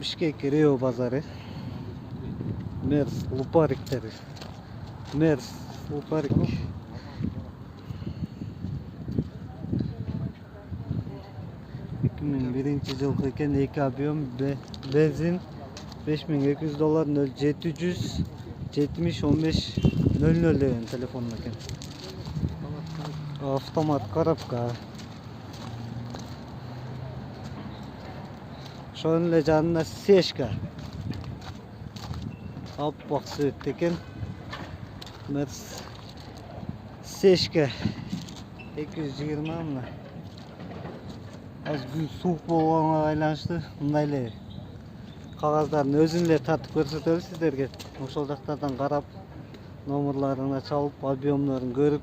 Bishkek Rio bazarı. Mers Luparik'teri. Mers Luparik. 2001 жылғы екен, 2 объем бензин $5200 0770 15 00 деген телефон екен. Автомат коробка. Шоның эле жанына сешка. Аппак сөйт екен. Мерс сешка 220 мына. Az gün soğuk болғанға байланышты мындай эле кагаздарын өзүн эле тартып көрсөтөлү сиздерге. Ошол жактардан карап, номерларына чалып, объемдорун көрүп,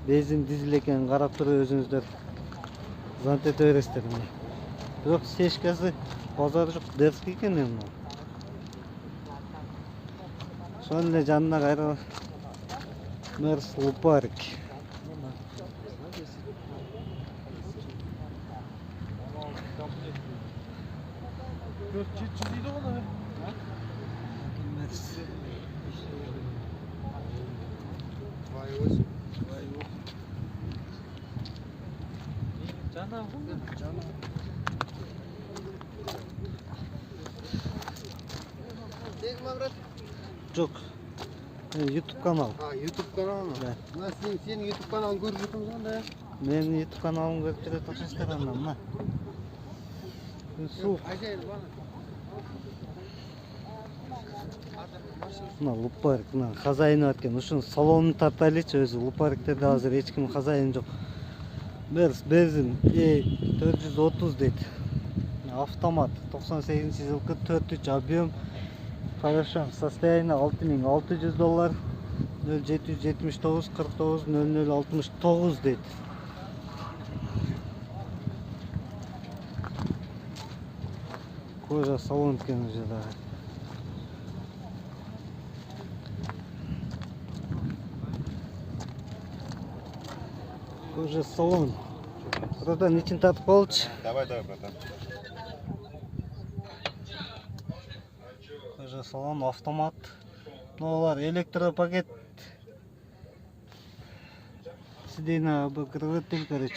бензин дизель экенин карап туруп өзүңүздөр зант эте бересиздер. Бирок сешкасы базары жок, дерский экен эми. Ошонун эле жанына кайра Мерс Лупарик. Жоқ. YouTube канал. YouTube каналы ма? Да. Сен YouTube каналын көріп жүрсің сонда? Менің YouTube каналым көріп жүреді оқшастарынан мына. Суық. Мына Лупарик, мына хозяйны аткен. Ушун салонун тартайлычы өзү. Лупариктерде азыр эч ким хозяйын жок. Мерс бензин 430 дейт. Автомат 98-жылкы 4-3 объем. Хорошо, состояние $6600 0779 49 0069 дейт. Кожа салон екен уже да. Кожа салон. Братан, ичин тартып алчы. Давай, братан. Кожа салон, автомат. Новалар электропакет. Сиденье обыкрыватель, короче.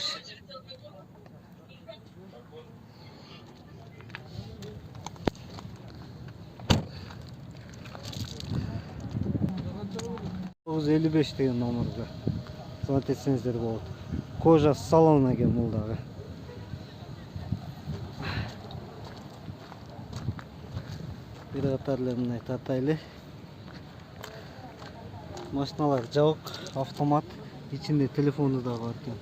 $955 деген номерге звонить етсеңіздер болады. Кожа салон екен бұл дағы. Bir қатарларына тартайлы. Машиналар жабық, автомат, içinde телефоны да бар екен.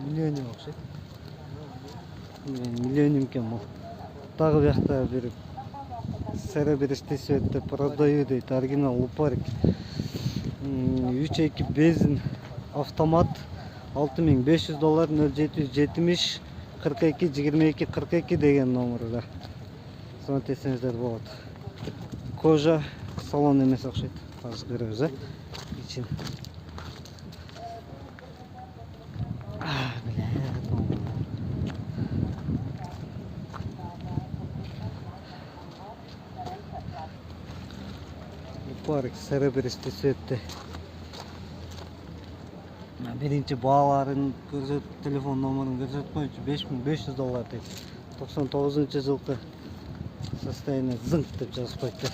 Миллионим окшойт. Миллионим екен бұл. Тағы бияқта бір сәрі бір істесі өтті, продаю дейді, оригинал Лупарик. 3.2 бензин, автомат, $6500 0770 42 22 42 деген номерде. Звонить етсеңіздер болады. Кожа салон емес окшойт. Азыр көрөбүз, ичин. Лупарик сәрі бір істесі өтті. Биринчи бааларын көрсөт, телефон номерин көрсөт коюнчу $5500 дейт. 99-жылкы состояние зыңк деп жазып коюптур.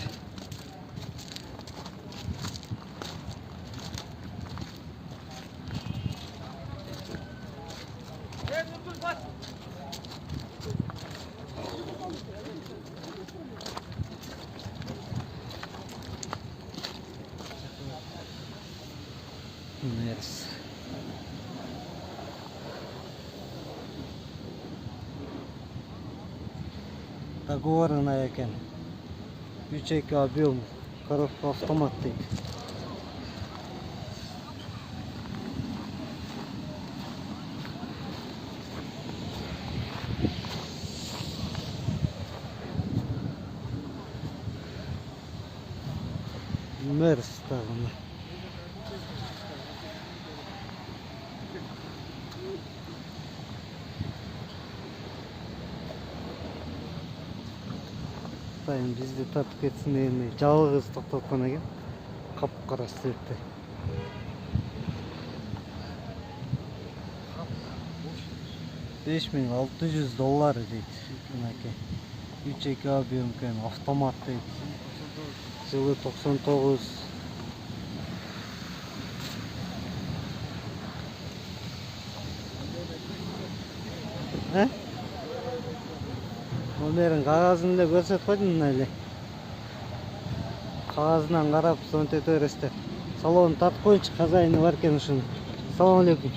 Мерс. Договорная екен. 3.2 объем, коробка автомат дейт. Мерс тагы. атайын бизди тартып кетсин дегендей жалгыз токтоткон экен. Капкара сертте. $5600 дейт мынакей. 3.2 объем экен, автомат дейт. Жылы 99. Номерин кагазын эле көрсөтүп койдум мына эле. Кагазынан карап сонтете бересиздер. Салон тартып коюнчу, хозяйны бар экен ушунун. Салам алейкум.